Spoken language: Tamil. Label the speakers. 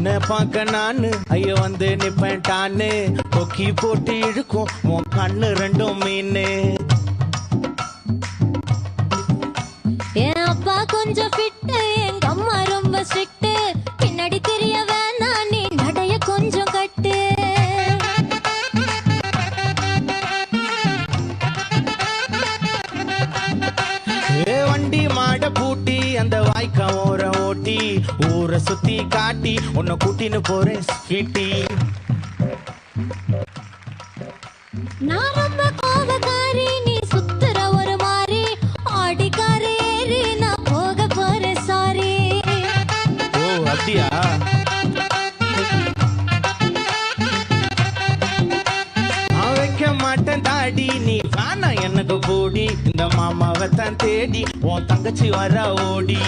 Speaker 1: உன்னை பார்க்க நானு ஐயோ வந்து நிப்பேன் டான்னு கொக்கி போட்டு இழுக்கும் உன் கண்ணு ரெண்டும் மீனு.
Speaker 2: என் அப்பா கொஞ்சம் ஃபிட்டு, எங்க அம்மா ரொம்ப ஸ்ட்ரிக்ட். பின்னாடி தெரிய வேணா நீ நடைய கொஞ்சம் கட்டு.
Speaker 1: வண்டி மாட பூட்டி அந்த வாய்க்கா ஓர ஓட்டி ஊரை சுத்தி காட்டி உன்னை கூட்டின்னு போறேன் ஸ்வீட்டி.
Speaker 2: நான் ரொம்ப கோபக்காரி, நீ சுத்துற ஒரு மாதிரி. ஆடிக்கார ஏறி நான் போக போறேன் சாரி.
Speaker 1: ஓ அப்படியா? வைக்க மாட்டேன் தாடி நீ வேணா எனக்கு போடி. இந்த மாமாவை தான் தேடி உன் தங்கச்சி வர ஓடி.